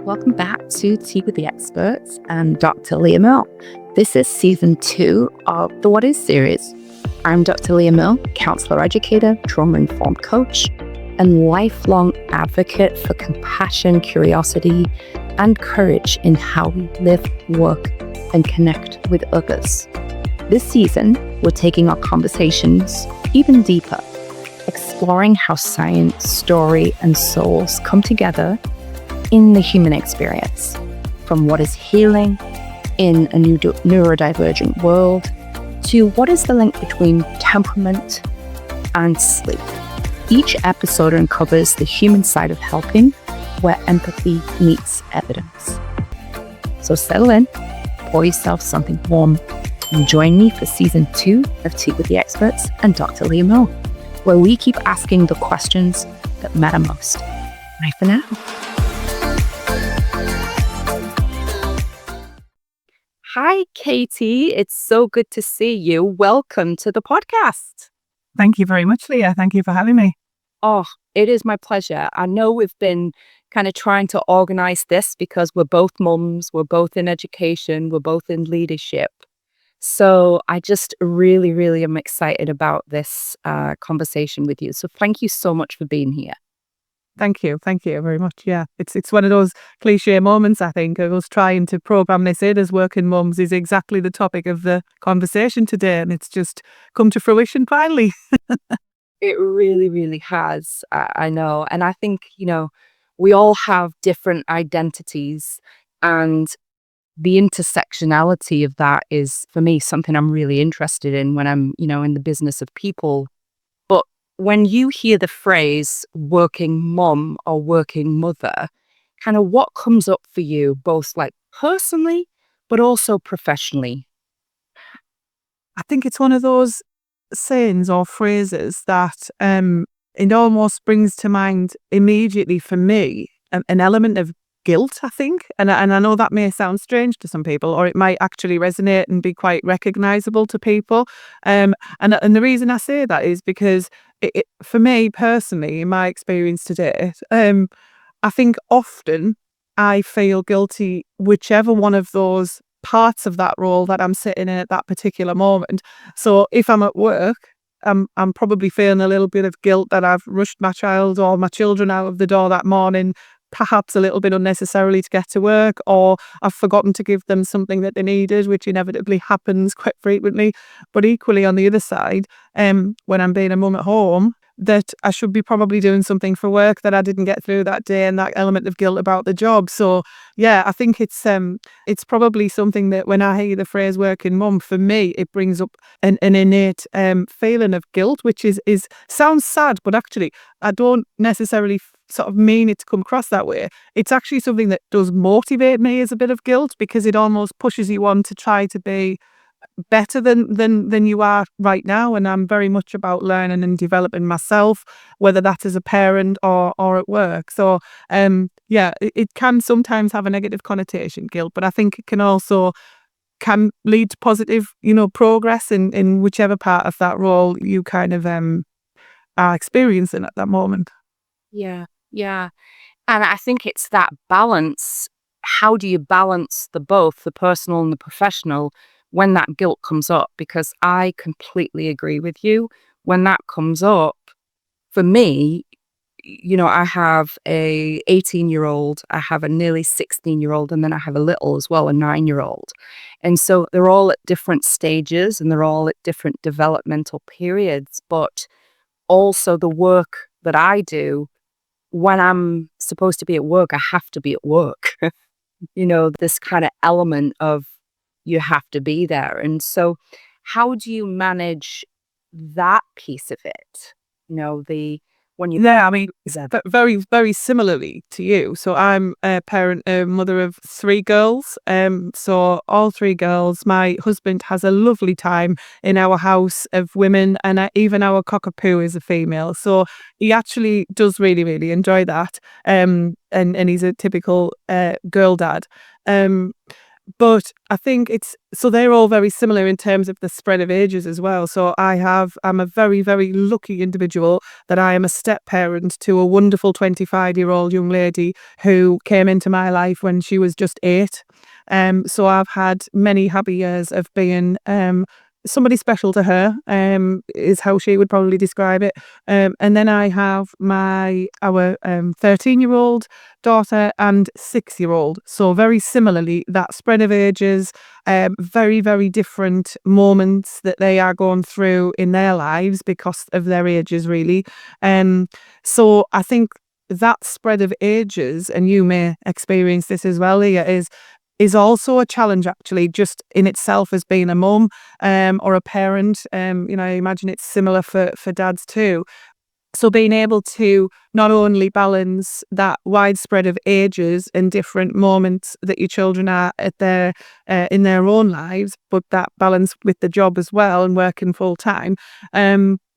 Welcome back to Tea with the Experts and Dr. Leah Merle. This is season 2 of the What Is series. I'm Dr. Leah Merle, counselor educator, trauma-informed coach, and lifelong advocate for compassion, curiosity, and courage in how we live, work, and connect with others. This season, we're taking our conversations even deeper, exploring how science, story, and souls come together in the human experience, from what is healing in a new neurodivergent world to what is the link between temperament and sleep. Each episode uncovers the human side of helping, where empathy meets evidence. So settle in, pour yourself something warm, and join me for season 2 of Tea with the Experts and Dr. Leah Merle, where we keep asking the questions that matter most. Bye for now. Hi, Katy. It's so good to see you. Welcome to the podcast. Thank you very much, Leah. Thank you for having me. Oh, it is my pleasure. I know we've been kind of trying to organize this because we're both mums, we're both in education, we're both in leadership. So I just really am excited about this conversation with you. So thank you so much for being here. Thank you very much. Yeah, it's one of those cliche moments, I think, of us trying to program this in as working mums is exactly the topic of the conversation today, and it's just come to fruition finally. It really has. I know. And I think, we all have different identities, and the intersectionality of that is, for me, something I'm really interested in when I'm, in the business of people. But when you hear the phrase working mom or working mother, kind of what comes up for you, both like personally, but also professionally? I think it's one of those sayings or phrases that it almost brings to mind immediately for me an element of guilt, I think. And I know that may sound strange to some people, or it might actually resonate and be quite recognizable to people. And the reason I say that is because for me personally, in my experience to date, I think often I feel guilty, whichever one of those parts of that role that I'm sitting in at that particular moment. So if I'm at work, I'm probably feeling a little bit of guilt that I've rushed my child or my children out of the door that morning, perhaps a little bit unnecessarily to get to work, or I've forgotten to give them something that they needed, which inevitably happens quite frequently. But equally on the other side, when I'm being a mum at home, that I should be probably doing something for work that I didn't get through that day, and that element of guilt about the job. So yeah, I think it's probably something that when I hear the phrase working mum, for me, it brings up an innate feeling of guilt, which is sounds sad, but actually I don't necessarily sort of mean it to come across that way. It's actually something that does motivate me as a bit of guilt, because it almost pushes you on to try to be better than you are right now. And I'm very much about learning and developing myself, whether that's as a parent or at work. So yeah, it can sometimes have a negative connotation, guilt, but I think it can lead to positive, progress in whichever part of that role you kind of are experiencing at that moment. Yeah. And I think it's that balance. How do you balance both the personal and the professional when that guilt comes up? Because I completely agree with you. When that comes up, for me, I have a 18-year-old, I have a nearly 16-year-old, and then I have a little as well, a 9-year-old. And so they're all at different stages and they're all at different developmental periods. But also the work that I do, when I'm supposed to be at work, I have to be at work. This kind of element of you have to be there. And so how do you manage that piece of it? When you... Yeah, I mean, very, very similarly to you. So I'm a parent, a mother of 3 girls. So all 3 girls. My husband has a lovely time in our house of women, and even our cockapoo is a female. So he actually does really enjoy that. And he's a typical girl dad. But I think they're all very similar in terms of the spread of ages as well. So I'm a very, very lucky individual that I am a step parent to a wonderful 25-year-old young lady who came into my life when she was just 8. So I've had many happy years of being somebody special to her, is how she would probably describe it. And then I have our 13-year-old daughter and 6-year-old. So very similarly, that spread of ages, very, very different moments that they are going through in their lives because of their ages, really. So I think that spread of ages, and you may experience this as well, Leah, is also a challenge actually, just in itself as being a mum or a parent. I imagine it's similar for dads too. So being able to not only balance that widespread of ages and different moments that your children are at in their own lives, but that balance with the job as well and working full time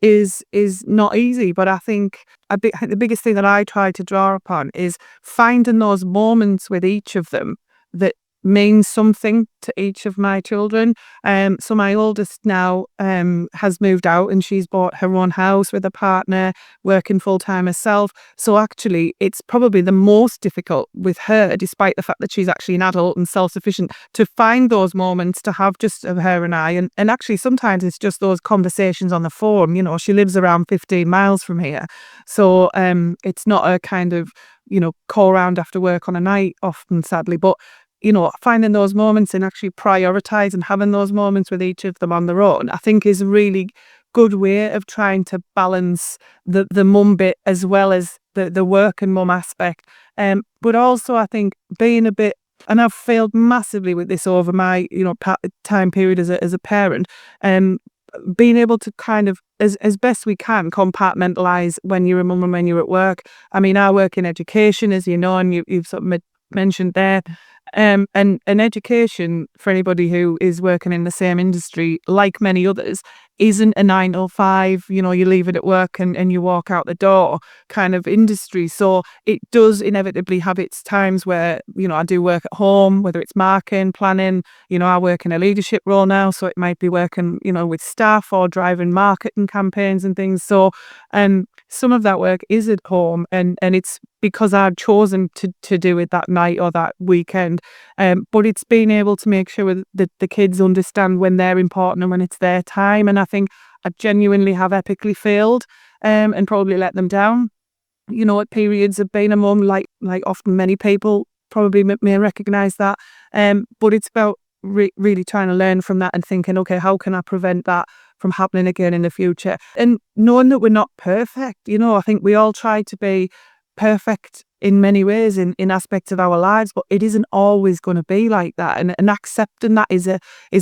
is not easy. But I think the biggest thing that I try to draw upon is finding those moments with each of them that means something to each of my children. So my oldest now has moved out and she's bought her own house with a partner, working full time herself. So actually it's probably the most difficult with her, despite the fact that she's actually an adult and self-sufficient, to find those moments to have just of her and I. And actually sometimes it's just those conversations on the phone. She lives around 15 miles from here. So it's not a kind of, call round after work on a night often, sadly. But finding those moments and actually prioritise and having those moments with each of them on their own, I think is a really good way of trying to balance the mum bit as well as the work and mum aspect. But also I think being a bit, and I've failed massively with this over my, time period as a parent, being able to kind of, as best we can, compartmentalise when you're a mum and when you're at work. I mean, I work in education, as you know, and you've sort of mentioned there. And education, for anybody who is working in the same industry, like many others, isn't a 9 to 5, you leave it at work and you walk out the door kind of industry. So it does inevitably have its times where, I do work at home, whether it's marketing, planning, I work in a leadership role now. So it might be working, with staff or driving marketing campaigns and things. So, some of that work is at home and it's because I've chosen to do it that night or that weekend. But it's being able to make sure that the kids understand when they're important and when it's their time. And I think I genuinely have epically failed and probably let them down, at periods of being a mum, like often many people probably may recognise that. But it's about really trying to learn from that and thinking, okay, how can I prevent that from happening again in the future? And knowing that we're not perfect, I think we all try to be perfect in many ways in aspects of our lives, but it isn't always going to be like that. And accepting that is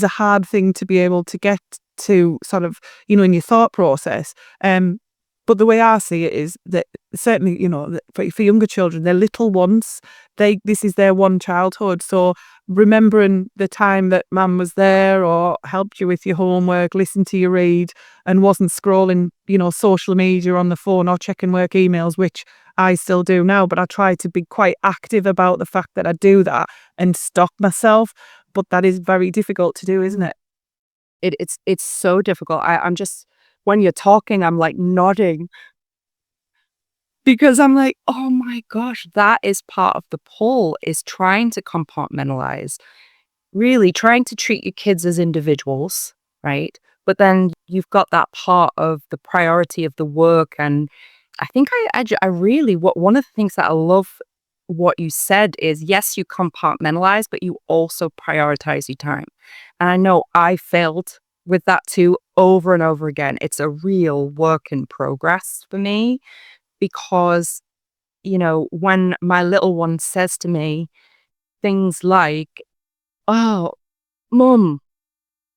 a hard thing to be able to get to, sort of, in your thought process. But the way I see it is that certainly, for younger children, they're little ones. This is their one childhood. So remembering the time that mum was there or helped you with your homework, listened to you read, and wasn't scrolling, social media on the phone or checking work emails, which I still do now. But I try to be quite active about the fact that I do that and stop myself. But that is very difficult to do, isn't it? It's so difficult. I'm just, when you're talking, I'm like nodding because I'm like, oh my gosh, that is part of the pull, is trying to compartmentalize, really trying to treat your kids as individuals, right? But then you've got that part of the priority of the work. And I think I really, one of the things that I love what you said is, yes, you compartmentalize, but you also prioritize your time. And I know I failed with that too, over and over again. It's a real work in progress for me because, when my little one says to me things like, oh, mum,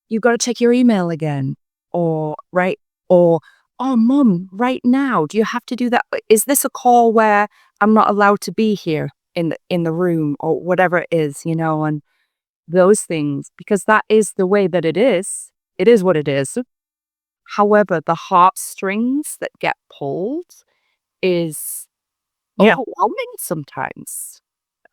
you got to check your email again, or right, or oh, mum, right now, do you have to do that? Is this a call where I'm not allowed to be here in the room, or whatever it is, and those things, because that is the way that it is. It is what it is. However, the heartstrings that get pulled is Yeah. overwhelming sometimes.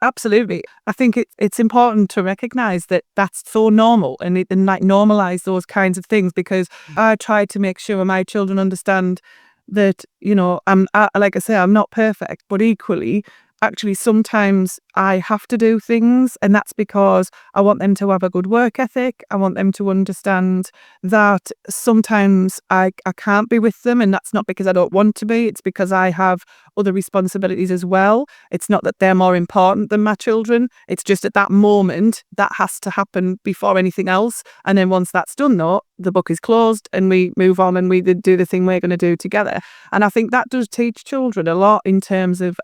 Absolutely. I think it's important to recognize that that's so normal, and like normalize those kinds of things, because I try to make sure my children understand that, like I say, I'm not perfect, but equally, actually, sometimes I have to do things, and that's because I want them to have a good work ethic. I want them to understand that sometimes I can't be with them, and that's not because I don't want to be. It's because I have other responsibilities as well. It's not that they're more important than my children. It's just at that moment that has to happen before anything else. And then once that's done, though, the book is closed and we move on and we do the thing we're going to do together. And I think that does teach children a lot in terms of,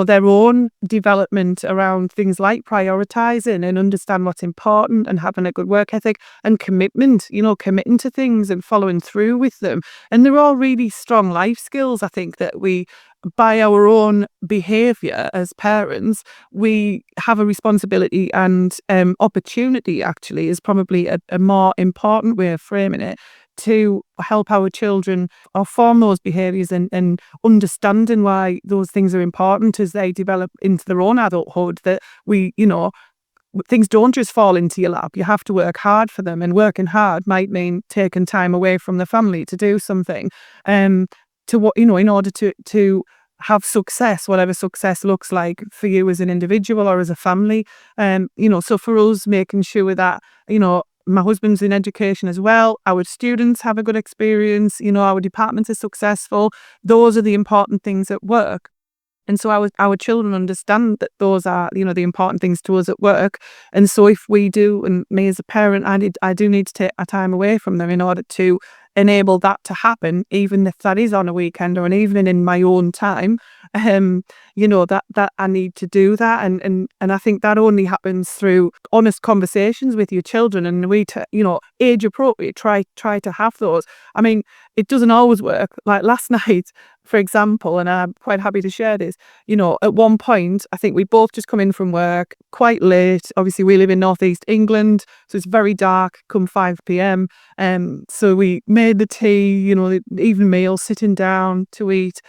their own development around things like prioritizing and understand what's important and having a good work ethic and commitment, committing to things and following through with them. And they're all really strong life skills, I think, that we, by our own behaviour as parents, we have a responsibility and opportunity, actually, is probably a more important way of framing it, to help our children or form those behaviours and understanding why those things are important as they develop into their own adulthood, that things don't just fall into your lap. You have to work hard for them, and working hard might mean taking time away from the family to do something. To what, in order to have success, whatever success looks like for you as an individual or as a family. So for us, making sure that, my husband's in education as well, our students have a good experience, our departments are successful. Those are the important things at work. And so our children understand that those are, the important things to us at work. And so if we do, and me as a parent, I do need to take a time away from them in order to enable that to happen, even if that is on a weekend or an evening in my own time. That I need to do that, and I think that only happens through honest conversations with your children, and we, age appropriate, try to have those. I mean, it doesn't always work. Like last night, for example, and I'm quite happy to share this. At one point, I think we both just come in from work quite late. Obviously, we live in northeast England, so it's very dark come 5 p.m. So we made the tea, the evening meal, sitting down to eat.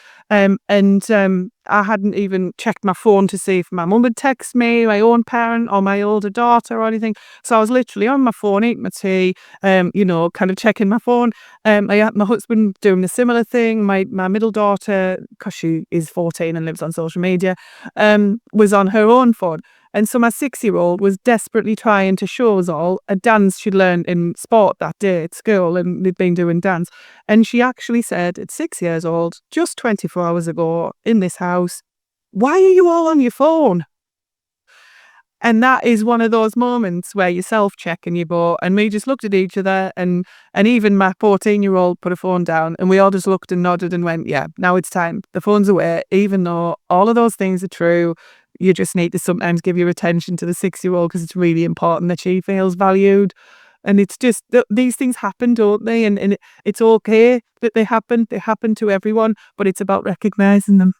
I hadn't even checked my phone to see if my mum had texted me, my own parent or my older daughter or anything. So I was literally on my phone, eating my tea, kind of checking my phone. I had my husband doing a similar thing. My middle daughter, because she is 14 and lives on social media, was on her own phone. And so my 6-year-old was desperately trying to show us all a dance she'd learned in sport that day at school, and they'd been doing dance. And she actually said, at 6 years old, just 24 hours ago in this house, "Why are you all on your phone?" And that is one of those moments where you self-check and you go, and we just looked at each other, and even my 14-year-old put a phone down, and we all just looked and nodded and went, yeah, now it's time. The phone's away, even though all of those things are true. You just need to sometimes give your attention to the 6-year-old, because it's really important that she feels valued. And it's just, these things happen, don't they? And it's okay that they happen. They happen to everyone, but it's about recognizing them.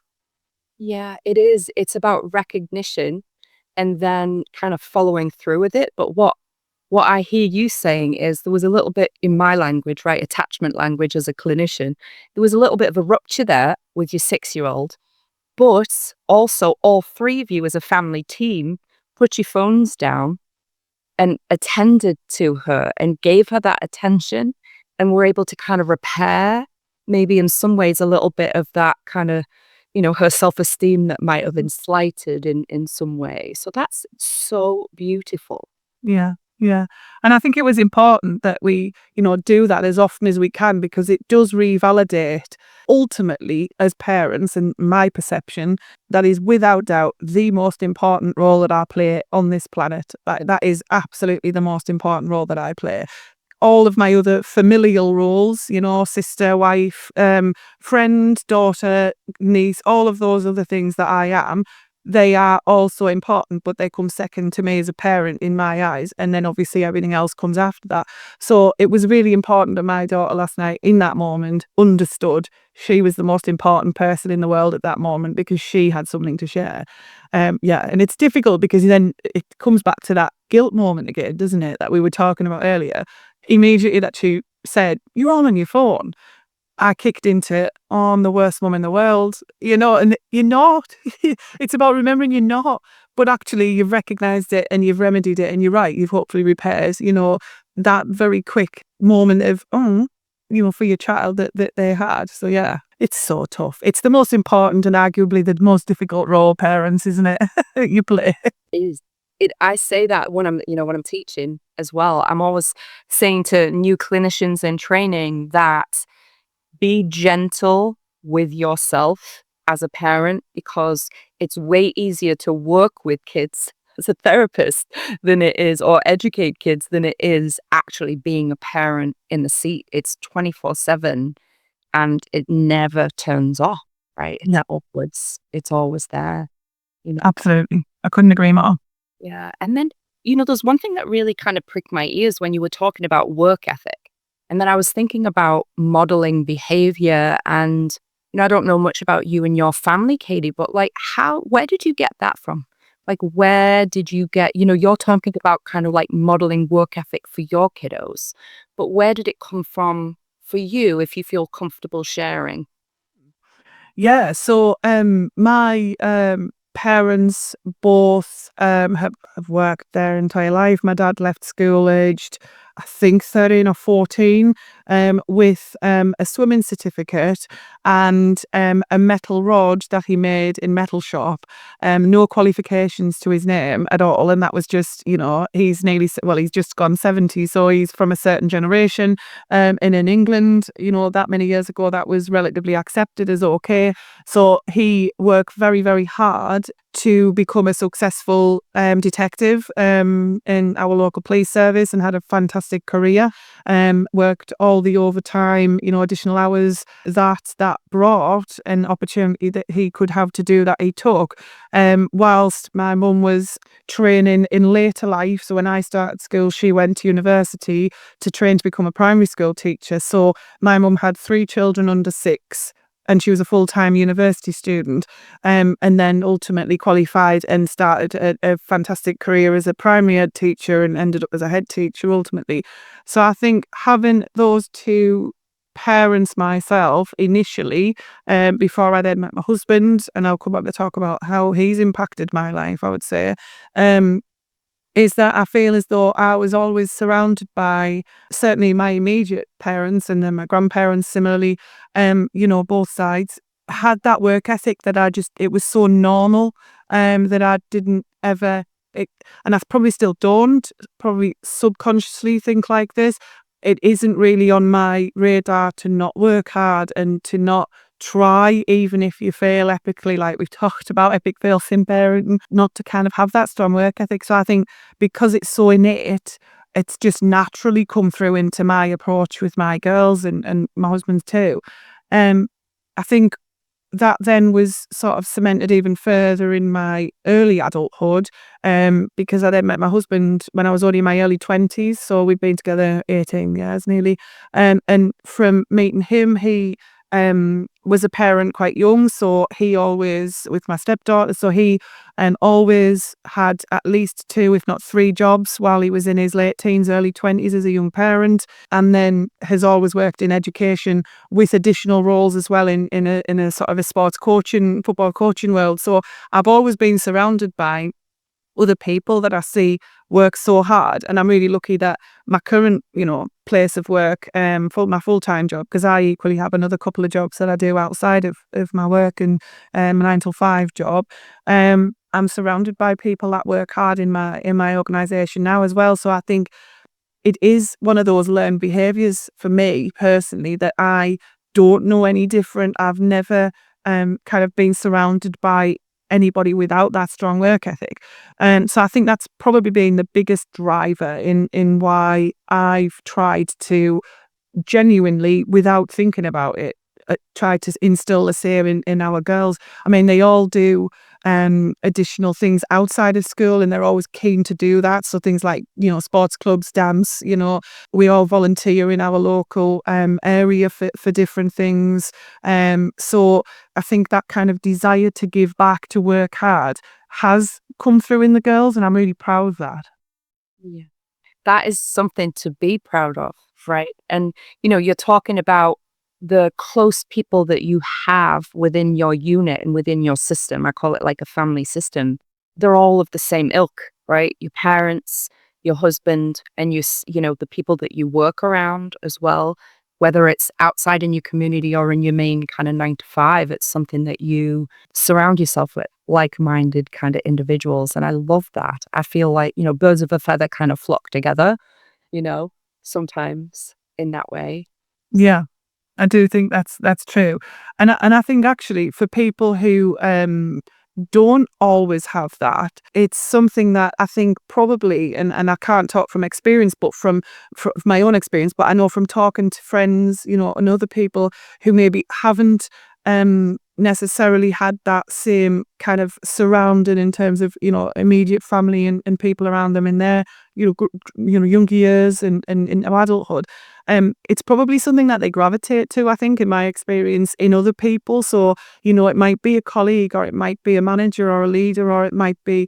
Yeah, it is. It's about recognition and then kind of following through with it. But what I hear you saying is, there was a little bit in my language, right? Attachment language as a clinician. There was a little bit of a rupture there with your 6-year-old. But also, all three of you as a family team put your phones down and attended to her and gave her that attention, and were able to kind of repair, maybe in some ways, a little bit of that kind of, her self-esteem that might have been slighted in some way. So that's so beautiful. Yeah. Yeah. And I think it was important that we, do that as often as we can, because it does revalidate, ultimately, as parents, and my perception, that is without doubt the most important role that I play on this planet. That is absolutely the most important role that I play. All of my other familial roles, sister, wife, friend, daughter, niece, all of those other things that I am, they are also important, but they come second to me as a parent in my eyes. And then obviously everything else comes after that. So it was really important that my daughter last night, in that moment, understood she was the most important person in the world at that moment, because she had something to share. And it's difficult, because then it comes back to that guilt moment again, doesn't it, that we were talking about earlier. Immediately that she said, "You're all on your phone." I kicked into, oh, I'm the worst mum in the world, and you're not. It's about remembering you're not. But actually, you've recognised it and you've remedied it, and you're right. You've hopefully repaired, that very quick moment of, for your child that they had. So yeah, it's so tough. It's the most important and arguably the most difficult role, parents, isn't it? You play. Is it I say that when when I'm teaching as well. I'm always saying to new clinicians in training that be gentle with yourself as a parent, because it's way easier to work with kids as a therapist than it is, or educate kids than it is actually being a parent in the seat. It's 24/7 and it never turns off, right? It's Yeah, upwards. It's always there, you know. absolutely. I couldn't agree more. Yeah. And then, there's one thing that really kind of pricked my ears when you were talking about work ethic. And then I was thinking about modeling behavior. And, I don't know much about you and your family, Katy, but like, where did you get that from? Like, where did you get, you're talking about kind of like modeling work ethic for your kiddos, but where did it come from for you, if you feel comfortable sharing? Yeah, so my parents both have worked their entire life. My dad left school aged, I think, 13 or 14, with a swimming certificate and a metal rod that he made in metal shop. No qualifications to his name at all. And that was just, he's just gone 70. So he's from a certain generation. And in England, that many years ago, that was relatively accepted as okay. So he worked very, very hard to become a successful detective in our local police service, and had a fantastic career. Worked all the overtime, additional hours that brought an opportunity that he could have to do that he took. Whilst my mum was training in later life, so when I started school, she went to university to train to become a primary school teacher. So my mum had 3 children under 6, and she was a full-time university student, and then ultimately qualified and started a fantastic career as a primary ed teacher and ended up as a head teacher ultimately. So I think having those two parents myself initially, before I then met my husband, and I'll come up to talk about how he's impacted my life, I would say, um, is that I feel as though I was always surrounded by certainly my immediate parents, and then my grandparents similarly, both sides had that work ethic that it was so normal, that I didn't ever, it, and I probably still don't, probably subconsciously think like this. It isn't really on my radar to not work hard and to not try, even if you fail epically, like we've talked about, epic fails in parenting, not to kind of have that strong work ethic. So I think because it's so innate, it's just naturally come through into my approach with my girls and my husband's too. I think that then was sort of cemented even further in my early adulthood, because I then met my husband when I was only in my early 20s. So we've been together 18 years nearly. And from meeting him, he was a parent quite young. So he always, with my stepdaughter, so he always had at least 2, if not 3 jobs while he was in his late teens, early 20s as a young parent. And then has always worked in education with additional roles as well in a sort of a sports coaching, football coaching world. So I've always been surrounded by other people that I see work so hard, and I'm really lucky that my current, place of work, for my full-time job, because I equally have another couple of jobs that I do outside of my work and my 9 to 5 job. I'm surrounded by people that work hard in my organisation now as well. So I think it is one of those learned behaviours for me personally that I don't know any different. I've never kind of been surrounded by anybody without that strong work ethic. And so I think that's probably been the biggest driver in why I've tried to genuinely, without thinking about it, try to instill the same in our girls. I mean, they all do additional things outside of school, and they're always keen to do that. So things like, sports clubs, dance, we all volunteer in our local area for different things. So I think that kind of desire to give back, to work hard, has come through in the girls, and I'm really proud of that. Yeah. That is something to be proud of, right? And, you're talking about the close people that you have within your unit and within your system, I call it like a family system, they're all of the same ilk, right? Your parents, your husband, and the people that you work around as well, whether it's outside in your community or in your main kind of 9 to 5, it's something that you surround yourself with like-minded kind of individuals. And I love that. I feel like, birds of a feather kind of flock together, you know, sometimes in that way. Yeah. I do think that's true. And I think actually for people who don't always have that, it's something that I think probably, and I can't talk from experience, but from my own experience, but I know from talking to friends, and other people who maybe haven't necessarily had that same kind of surrounding in terms of, immediate family and people around them in their, younger years and in adulthood. It's probably something that they gravitate to, I think, in my experience, in other people. So, it might be a colleague, or it might be a manager or a leader, or it might be,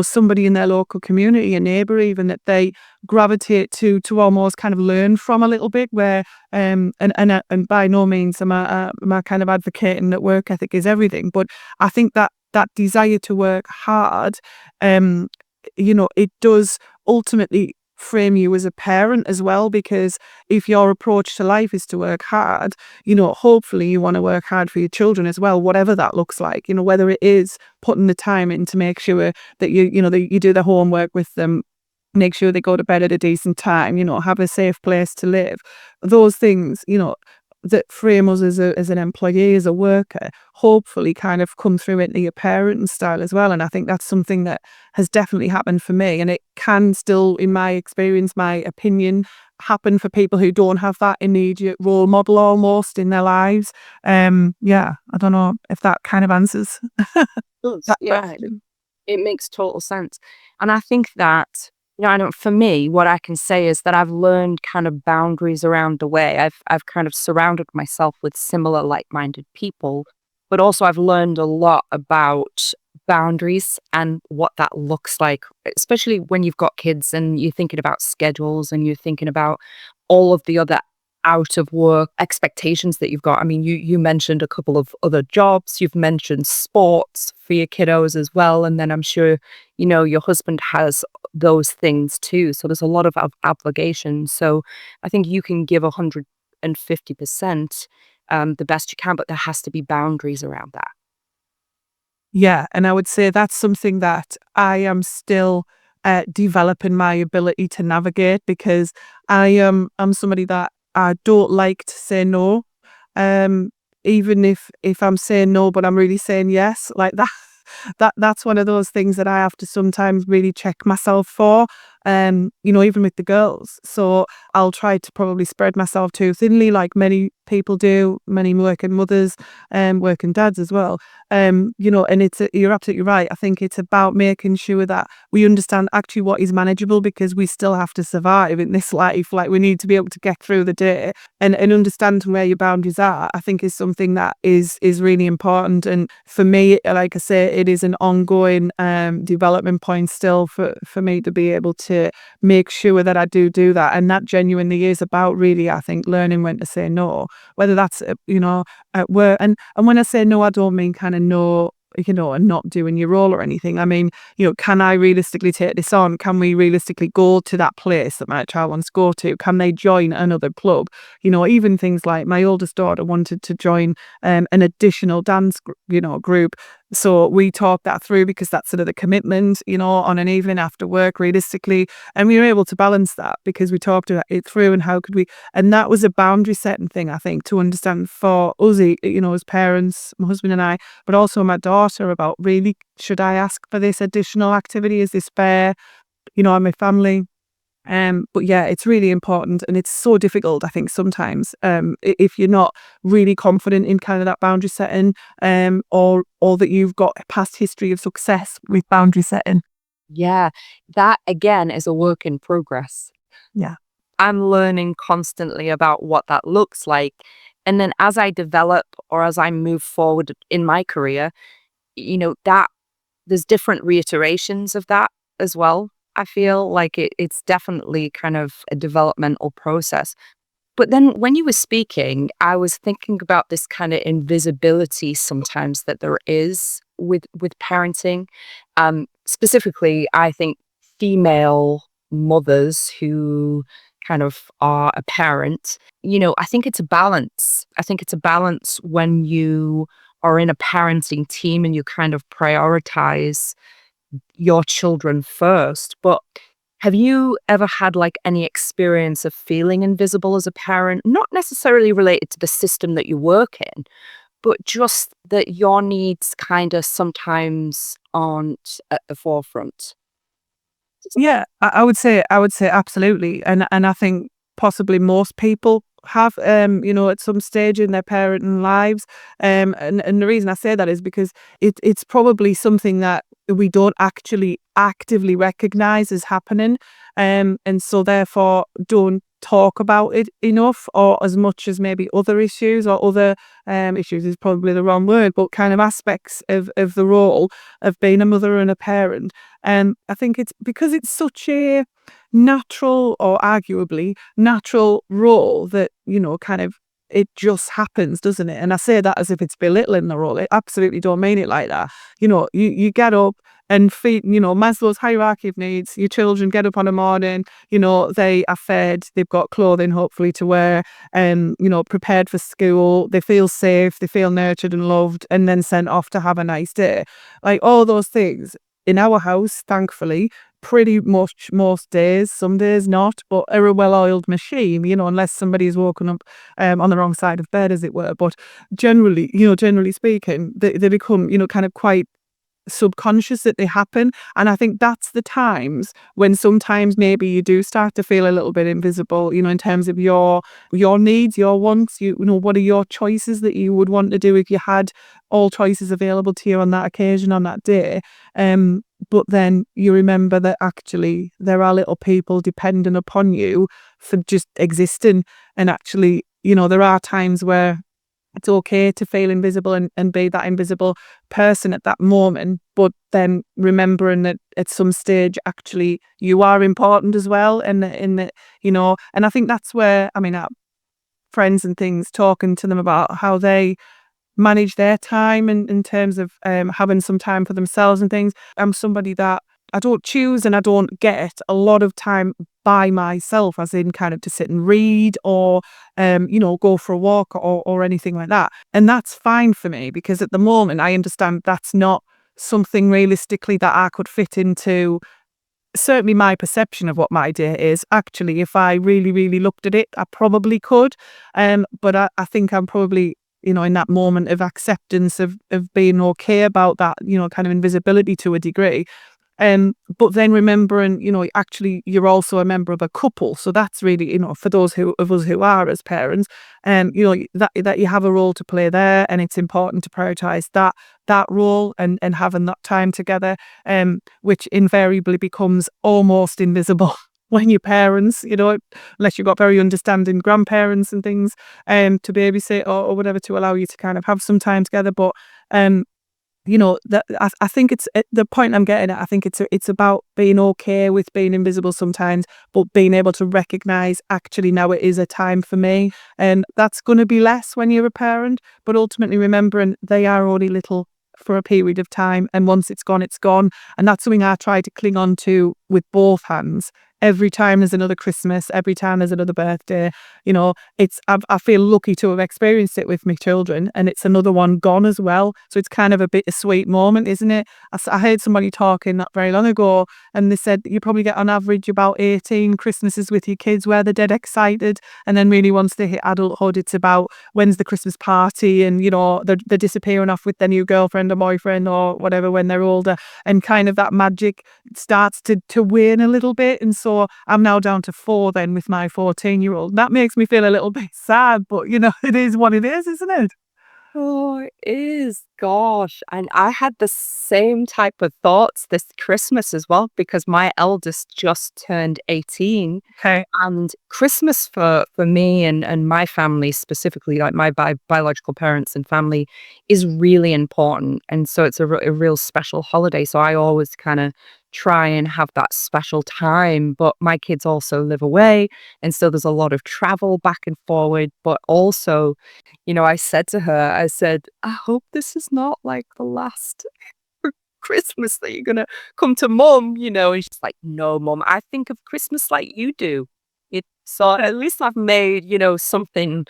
somebody in their local community, a neighbour even, that they gravitate to almost kind of learn from a little bit, where and by no means am I kind of advocating that work ethic is everything, but I think that desire to work hard, it does ultimately frame you as a parent as well, because if your approach to life is to work hard, hopefully you want to work hard for your children as well, whatever that looks like, whether it is putting the time in to make sure that that you do the homework with them, make sure they go to bed at a decent time, have a safe place to live. Those things, that frame us as an employee, as a worker, hopefully kind of come through into your parent style as well. And I think that's something that has definitely happened for me. And it can still, in my experience, my opinion, happen for people who don't have that immediate role model almost in their lives. Yeah, I don't know if that kind of answers that Yeah, question. it makes total sense. And I think that, I don't, for me, what I can say is that I've learned kind of boundaries around the way. I've kind of surrounded myself with similar like-minded people, but also I've learned a lot about boundaries and what that looks like, especially when you've got kids and you're thinking about schedules and you're thinking about all of the other out of work expectations that you've got. I mean, you mentioned a couple of other jobs, you've mentioned sports for your kiddos as well. And then I'm sure, your husband has those things too. So there's a lot of obligations. So I think you can give 150% the best you can, but there has to be boundaries around that. Yeah, and I would say that's something that I am still developing my ability to navigate, because I'm somebody that I don't like to say no. Um, Even if I'm saying no, but I'm really saying yes, like that. That's one of those things that I have to sometimes really check myself for. Even with the girls. So I'll try to probably spread myself too thinly, like many people do, many working mothers, working dads as well. And you're absolutely right. I think it's about making sure that we understand actually what is manageable, because we still have to survive in this life. Like, we need to be able to get through the day, and understanding where your boundaries are, I think, is something that is really important. And for me, like I say, it is an ongoing development point still for me to be able to make sure that I do that. And that genuinely is about, really, I think, learning when to say no, whether that's at work. And when I say no, I don't mean kind of no, and not doing your role or anything. I mean, can I realistically take this on? Can we realistically go to that place that my child wants to go to? Can they join another club? Even things like my oldest daughter wanted to join an additional dance group. So we talked that through, because that's sort of the commitment, on an evening after work, realistically. And we were able to balance that, because we talked it through, and how could we, and that was a boundary setting thing, I think, to understand for us, as parents, my husband and I, but also my daughter, about, really, should I ask for this additional activity? Is this fair? And my family. But yeah, it's really important, and it's so difficult, I think, sometimes, if you're not really confident in kind of that boundary setting, or that you've got a past history of success with boundary setting. Yeah, that again is a work in progress. Yeah. I'm learning constantly about what that looks like. And then as I develop or as I move forward in my career, that there's different reiterations of that as well. I feel like it's definitely kind of a developmental process. But then when you were speaking, I was thinking about this kind of invisibility sometimes that there is with parenting. Specifically, I think female mothers who kind of are a parent, I think it's a balance. I think it's a balance when you are in a parenting team and you kind of prioritize your children first. But have you ever had like any experience of feeling invisible as a parent? Not necessarily related to the system that you work in, but just that your needs kind of sometimes aren't at the forefront. Yeah, I would say absolutely. And I think possibly most people have at some stage in their parenting lives. And the reason I say that is because it's probably something that we don't actually actively recognize as happening. And so therefore don't talk about it enough or as much as maybe other issues or other issues is probably the wrong word, but kind of aspects of the role of being a mother and a parent. I think it's because it's such a natural or arguably natural role that, kind of it just happens, doesn't it? And I say that as if it's belittling the role. I absolutely don't mean it like that. You get up and feed, Maslow's hierarchy of needs. Your children get up on a morning, they are fed, they've got clothing hopefully to wear, prepared for school, they feel safe, they feel nurtured and loved, and then sent off to have a nice day. Like all those things in our house, thankfully, pretty much most days, some days not, but are a well-oiled machine, unless somebody's woken up on the wrong side of bed, as it were. But generally speaking, they become, kind of quite subconscious that they happen. And I think that's the times when sometimes maybe you do start to feel a little bit invisible, in terms of your needs, your wants, what are your choices that you would want to do if you had all choices available to you on that occasion, on that day. But then you remember that actually there are little people dependent upon you for just existing. And actually, there are times where it's okay to feel invisible and be that invisible person at that moment, but then remembering that at some stage, actually, you are important as well. And and I think that's where, our friends and things, talking to them about how they manage their time in terms of having some time for themselves and things. I'm somebody that I don't choose and I don't get a lot of time by myself, as in kind of to sit and read or, go for a walk or anything like that. And that's fine for me because at the moment I understand that's not something realistically that I could fit into. Certainly my perception of what my day is. Actually, if I really, really looked at it, I probably could. But I think I'm probably, in that moment of acceptance of being okay about that, kind of invisibility to a degree. But then remembering, actually you're also a member of a couple. So that's really, for those of us who are as parents, that you have a role to play there, and it's important to prioritize that role and having that time together, which invariably becomes almost invisible when you're parents, unless you've got very understanding grandparents and things, to babysit or whatever, to allow you to kind of have some time together. But that I think it's the point I'm getting at. I think it's about being okay with being invisible sometimes, but being able to recognize actually now it is a time for me, and that's going to be less when you're a parent. But ultimately, remembering they are only little for a period of time, and once it's gone, it's gone. And that's something I try to cling on to with both hands. Every time there's another Christmas, every time there's another birthday, I feel lucky to have experienced it with my children, and it's another one gone as well. So it's kind of a bittersweet moment, isn't it? I heard somebody talking not very long ago, and they said you probably get on average about 18 Christmases with your kids where they're dead excited, and then really once they hit adulthood, it's about when's the Christmas party, and they're disappearing off with their new girlfriend or boyfriend or whatever when they're older, and kind of that magic starts to wane a little bit. And so I'm now down to 4 then with my 14-year-old. That makes me feel a little bit sad, but it is what it is, isn't it? Oh, it is. Gosh. And I had the same type of thoughts this Christmas as well, because my eldest just turned 18. Okay. And Christmas for me and my family specifically, like my biological parents and family, is really important. And so it's a real special holiday. So I always kind of try and have that special time. But my kids also live away. And so there's a lot of travel back and forward. But also, I said to her, I said, I hope this is not like the last Christmas that you're going to come to mum, and she's like, no, mum, I think of Christmas like you do. So at least I've made, something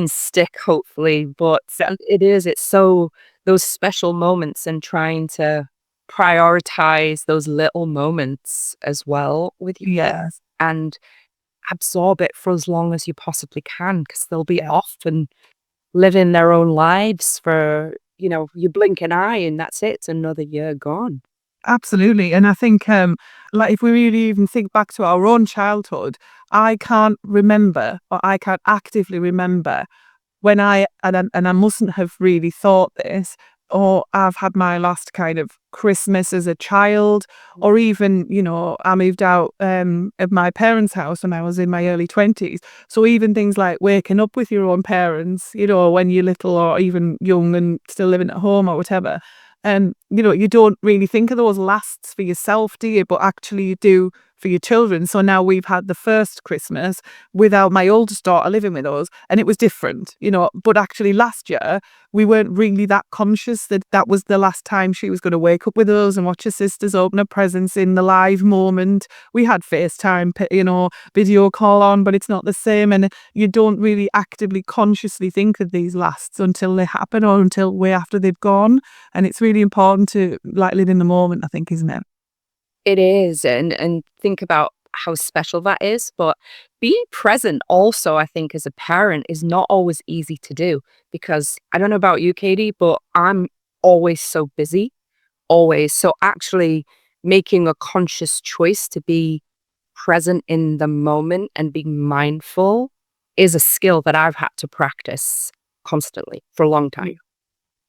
stick, hopefully. But it's so those special moments and trying to prioritize those little moments as well with you Yes. and absorb it for as long as you possibly can, because they'll be off and living their own lives for, you blink an eye and that's it. It's another year gone. Absolutely. And I think, like, if we really even think back to our own childhood, I can't remember, or I can't actively remember when and I mustn't have really thought this, or I've had my last kind of Christmas as a child, or even, I moved out of my parents' house when I was in my early 20s. So even things like waking up with your own parents, when you're little or even young and still living at home or whatever. And, you don't really think of those lasts for yourself, do you? But actually you do for your children. So now we've had the first Christmas without my oldest daughter living with us, and it was different, but actually last year we weren't really that conscious that that was the last time she was going to wake up with us and watch her sisters open her presents in the live moment. We had FaceTime, video call on, but it's not the same, and you don't really actively consciously think of these lasts until they happen or until way after they've gone. And it's really important to like live in the moment, I think, isn't it? It is, and think about how special that is. But being present also, I think, as a parent is not always easy to do, because I don't know about you, Katie, but I'm always so busy, always. So actually making a conscious choice to be present in the moment and being mindful is a skill that I've had to practice constantly for a long time.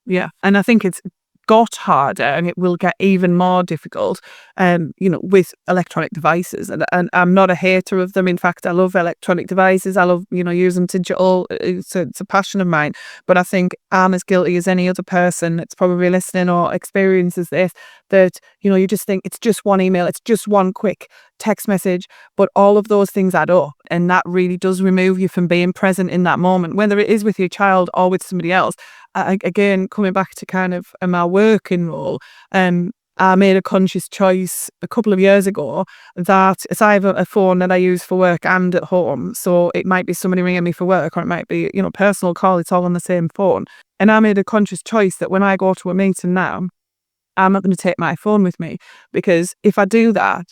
Yeah. And I think it's got harder, and it will get even more difficult, with electronic devices. And I'm not a hater of them. In fact, I love electronic devices. I love, using digital. It's a passion of mine. But I think I'm as guilty as any other person that's probably listening or experiences this, that, you just think it's just one email, it's just one quick text message, but all of those things add up. And that really does remove you from being present in that moment, whether it is with your child or with somebody else. Again, coming back to kind of my working role, I made a conscious choice a couple of years ago that as I have a phone that I use for work and at home, so it might be somebody ringing me for work, or it might be, personal call, it's all on the same phone. And I made a conscious choice that when I go to a meeting now, I'm not going to take my phone with me, because if I do that,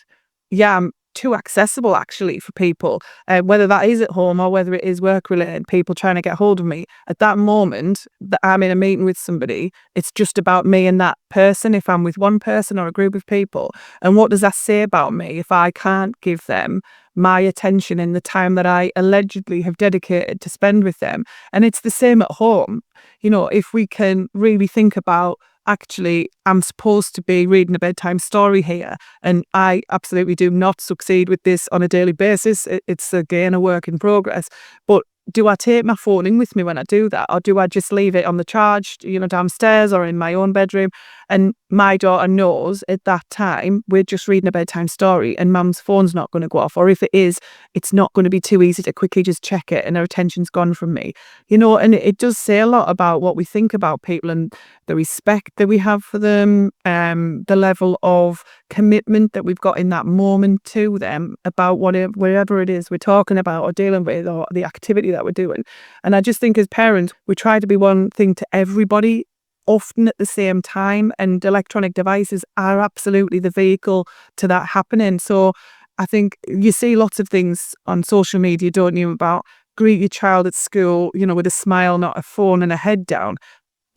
yeah, I'm too accessible actually for people, whether that is at home or whether it is work related, people trying to get hold of me. At that moment that I'm in a meeting with somebody, it's just about me and that person, if I'm with one person or a group of people. And what does that say about me if I can't give them my attention in the time that I allegedly have dedicated to spend with them? And it's the same at home. If we can really think about, actually, I'm supposed to be reading a bedtime story here, and I absolutely do not succeed with this on a daily basis. It's again a work in progress. But do I take my phone in with me when I do that, or do I just leave it on the charge, downstairs or in my own bedroom? And my daughter knows at that time we're just reading a bedtime story, and mum's phone's not going to go off, or if it is, it's not going to be too easy to quickly just check it and her attention's gone from me. And it does say a lot about what we think about people and the respect that we have for them, the level of commitment that we've got in that moment to them about whatever it is we're talking about or dealing with, or the activity that we're doing. And I just think as parents, we try to be one thing to everybody, often at the same time, and electronic devices are absolutely the vehicle to that happening. So I think you see lots of things on social media, don't you, about greet your child at school, with a smile, not a phone and a head down.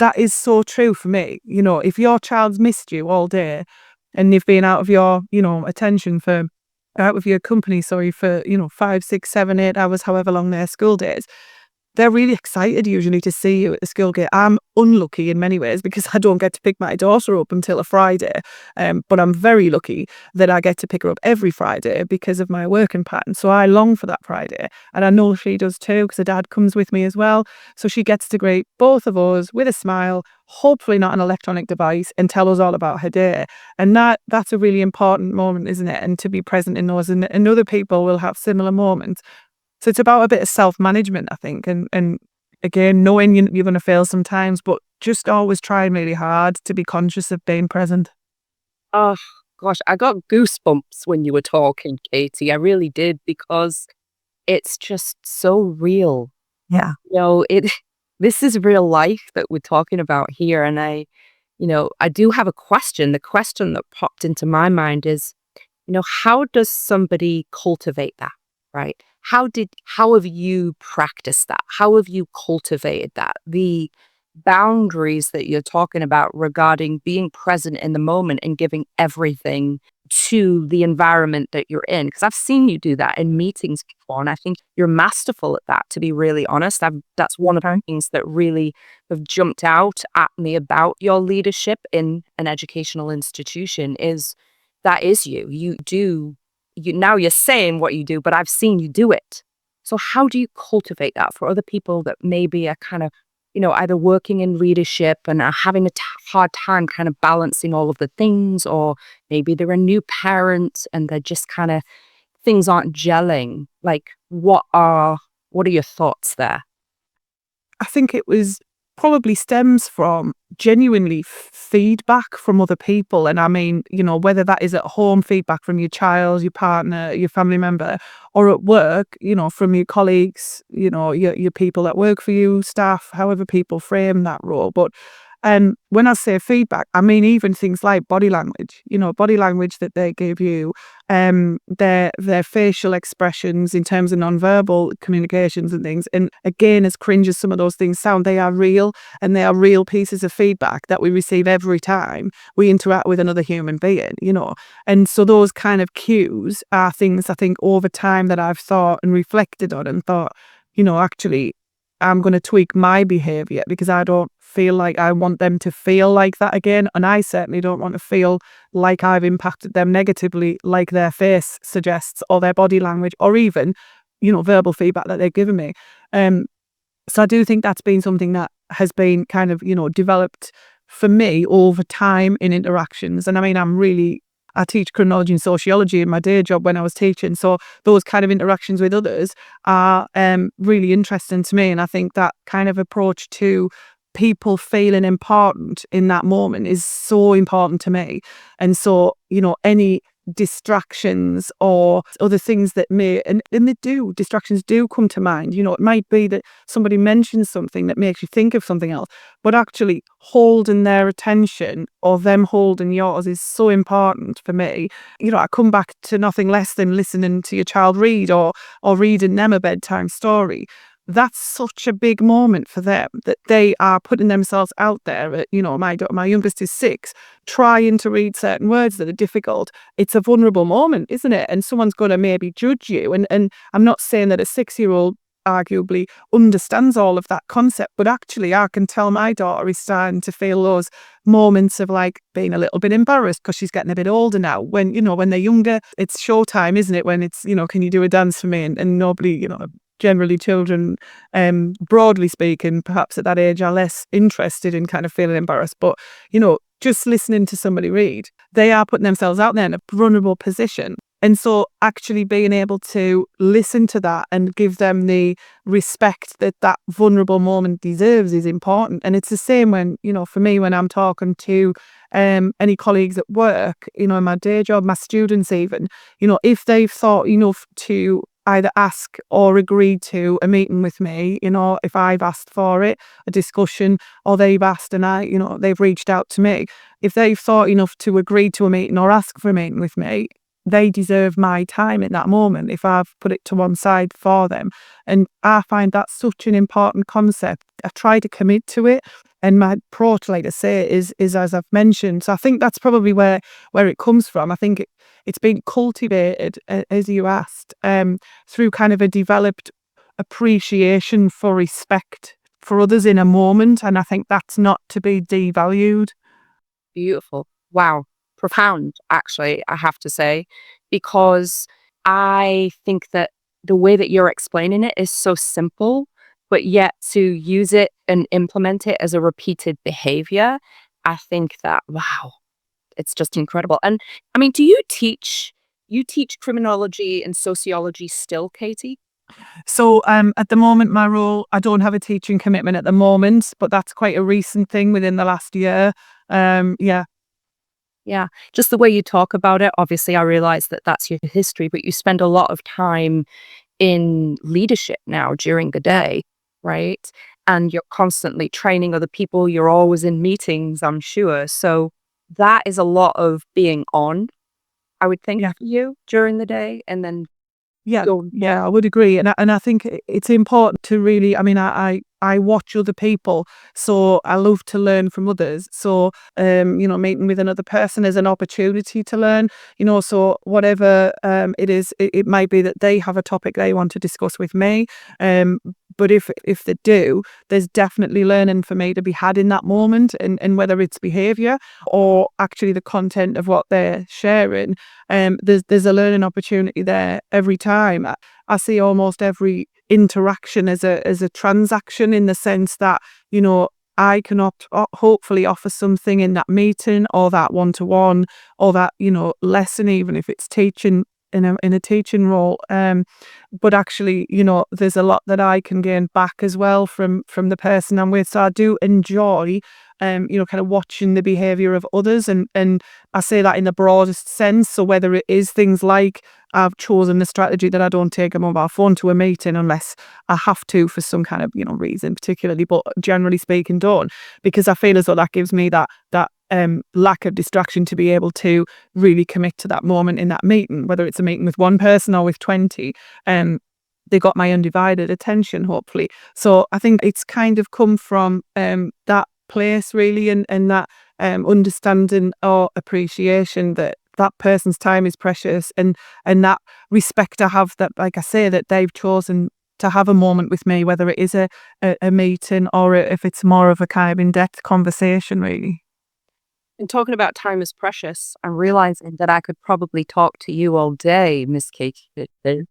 That is so true for me. If your child's missed you all day and you've been out of your, attention for, out of your company, sorry, for, 5, 6, 7, 8 hours, however long their school days, they're really excited usually to see you at the school gate. I'm unlucky in many ways because I don't get to pick my daughter up until a Friday. But I'm very lucky that I get to pick her up every Friday because of my working pattern. So I long for that Friday. And I know she does too because her dad comes with me as well. So she gets to greet both of us with a smile, hopefully not an electronic device, and tell us all about her day. And that's a really important moment, isn't it? And to be present in those, and other people will have similar moments. So it's about a bit of self-management, I think, and again, knowing you're going to fail sometimes, but just always trying really hard to be conscious of being present. Oh, gosh, I got goosebumps when you were talking, Katie. I really did, because it's just so real. Yeah. It this is real life that we're talking about here. And I do have a question. The question that popped into my mind is, how does somebody cultivate that, right? How have you practiced that? How have you cultivated that? The boundaries that you're talking about regarding being present in the moment and giving everything to the environment that you're in. Because I've seen you do that in meetings before, and I think you're masterful at that, to be really honest. That's one of the things that really have jumped out at me about your leadership in an educational institution is that is you. Now you're saying what you do, but I've seen you do it. So how do you cultivate that for other people that maybe are kind of, either working in leadership and are having a hard time kind of balancing all of the things, or maybe they're a new parent and they're just kind of, things aren't gelling. Like, what are your thoughts there? I think it was probably stems from genuinely feedback from other people. And I mean, whether that is at home, feedback from your child, your partner, your family member, or at work, from your colleagues, your people that work for you, staff, however people frame that role. But when I say feedback, I mean even things like body language, body language that they give you, their facial expressions in terms of nonverbal communications and things. And again, as cringe as some of those things sound, they are real, and they are real pieces of feedback that we receive every time we interact with another human being, And so those kind of cues are things I think over time that I've thought and reflected on and thought, actually, I'm going to tweak my behavior because I don't feel like I want them to feel like that again. And I certainly don't want to feel like I've impacted them negatively, like their face suggests, or their body language, or even, verbal feedback that they've given me. So I do think that's been something that has been kind of, developed for me over time in interactions. And I mean, I teach criminology and sociology in my day job when I was teaching. So those kind of interactions with others are really interesting to me. And I think that kind of approach to people feeling important in that moment is so important to me. And so, any distractions or other things that distractions do come to mind. It might be that somebody mentions something that makes you think of something else, but actually holding their attention or them holding yours is so important for me. I come back to nothing less than listening to your child read or reading them a bedtime story. That's such a big moment for them that they are putting themselves out there. My youngest is 6, trying to read certain words that are difficult. It's a vulnerable moment, isn't it? And someone's going to maybe judge you. And I'm not saying that a 6-year-old arguably understands all of that concept, but actually I can tell my daughter is starting to feel those moments of like being a little bit embarrassed because she's getting a bit older now. When they're younger, it's showtime, isn't it? When it's, can you do a dance for me? And nobody, generally children, broadly speaking, perhaps at that age are less interested in kind of feeling embarrassed. But, just listening to somebody read, they are putting themselves out there in a vulnerable position. And so actually being able to listen to that and give them the respect that that vulnerable moment deserves is important. And it's the same when, for me, when I'm talking to any colleagues at work, in my day job, my students even, if they've thought enough to either ask or agree to a meeting with me, if I've asked for it, a discussion, or they've asked and they've reached out to me. If they've thought enough to agree to a meeting or ask for a meeting with me, they deserve my time in that moment if I've put it to one side for them. And I find that such an important concept. I try to commit to it. And my approach, like I say, is as I've mentioned. So I think that's probably where it comes from. I think it's been cultivated, as you asked, through kind of a developed appreciation for respect for others in a moment. And I think that's not to be devalued. Beautiful. Wow. Profound, actually, I have to say, because I think that the way that you're explaining it is so simple, but yet to use it and implement it as a repeated behavior, I think that, wow, it's just incredible. And I mean, you teach criminology and sociology still, Katy? So at the moment, my role, I don't have a teaching commitment at the moment, but that's quite a recent thing within the last year. Yeah. Yeah. Just the way you talk about it, obviously, I realize that that's your history, but you spend a lot of time in leadership now during the day, right? And you're constantly training other people. You're always in meetings, I'm sure. So that is a lot of being on, I would think, Yeah. for you during the day. And then Yeah, go, yeah, I would agree, and I think it's important to really. I mean, I watch other people, so I love to learn from others. So, meeting with another person is an opportunity to learn. So whatever it is, it might be that they have a topic they want to discuss with me. But if they do, there's definitely learning for me to be had in that moment, and whether it's behaviour or actually the content of what they're sharing. There's a learning opportunity there every time. I see almost every interaction as a transaction, in the sense that I can hopefully offer something in that meeting or that one-to-one or that lesson, even if it's teaching in a teaching role. But actually, there's a lot that I can gain back as well from the person I'm with. So I do enjoy kind of watching the behavior of others, and I say that in the broadest sense. So whether it is things like I've chosen a strategy that I don't take a mobile phone to a meeting unless I have to for some kind of reason particularly, but generally speaking don't, because I feel as though that gives me that lack of distraction to be able to really commit to that moment in that meeting, whether it's a meeting with one person or with 20. They got my undivided attention, hopefully. So I think it's kind of come from that place really, and that understanding or appreciation that person's time is precious, and that respect I have, that, like I say, that they've chosen to have a moment with me, whether it is a meeting or if it's more of a kind of in-depth conversation really. and talking about time is precious, I'm realizing that I could probably talk to you all day, Miss Katy.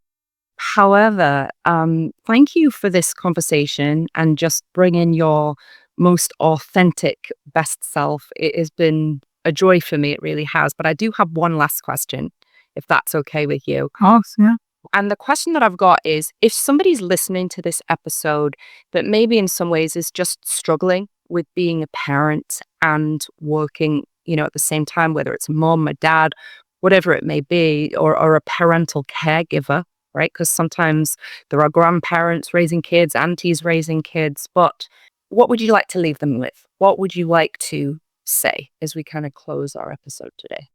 However, thank you for this conversation and just bringing your most authentic best self. It has been a joy for me. It really has. But I do have one last question, if that's okay with you. Of course, yeah. And the question that I've got is, if somebody's listening to this episode that maybe in some ways is just struggling with being a parent and working, at the same time, whether it's a mom, a dad, whatever it may be, or a parental caregiver, right? Because sometimes there are grandparents raising kids, aunties raising kids. But what would you like to leave them with? What would you like to say as we kind of close our episode today?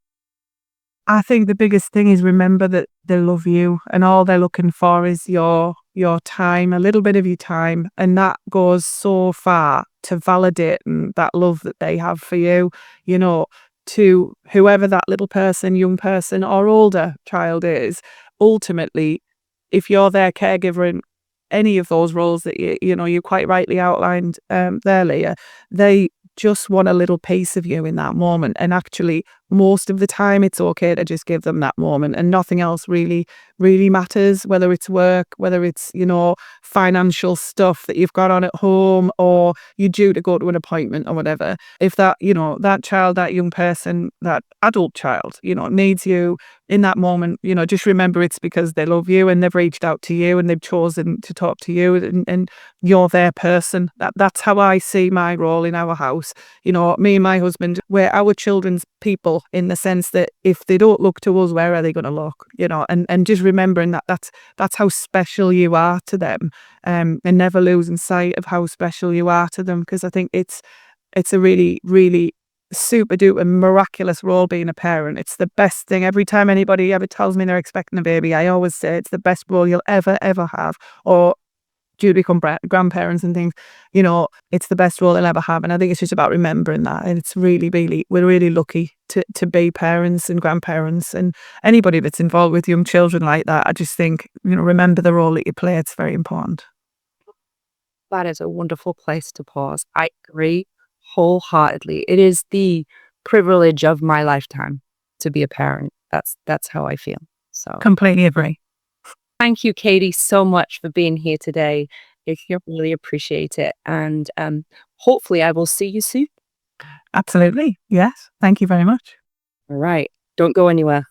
I think the biggest thing is remember that they love you, and all they're looking for is your time, a little bit of your time, and that goes so far to validating that love that they have for you, to whoever that little person, young person or older child is. Ultimately, if you're their caregiver in any of those roles that you quite rightly outlined there, Leah, they just want a little piece of you in that moment. And actually, most of the time, it's okay to just give them that moment, and nothing else really, really matters, whether it's work, whether it's, financial stuff that you've got on at home, or you're due to go to an appointment or whatever. If that, that child, that young person, that adult child, needs you in that moment, just remember it's because they love you and they've reached out to you and they've chosen to talk to you, and you're their person. That's how I see my role in our house. Me and my husband, we're our children's people, in the sense that if they don't look to us, where are they going to look? And just remembering that that's how special you are to them, and never losing sight of how special you are to them, because I think it's a really, really super duper miraculous role being a parent. It's the best thing. Every time anybody ever tells me they're expecting a baby, I always say it's the best role you'll ever have, or due to become grandparents and things, you know, it's the best role they'll ever have. And I think it's just about remembering that. And it's really, really, we're really lucky to be parents and grandparents and anybody that's involved with young children like that. I just think, you know, remember the role that you play. It's very important. That is a wonderful place to pause. I agree wholeheartedly. It is the privilege of my lifetime to be a parent. That's how I feel. So Completely agree. thank you, Katy, so much for being here today. I really appreciate it. And hopefully I will see you soon. Absolutely. Yes. Thank you very much. All right. Don't go anywhere.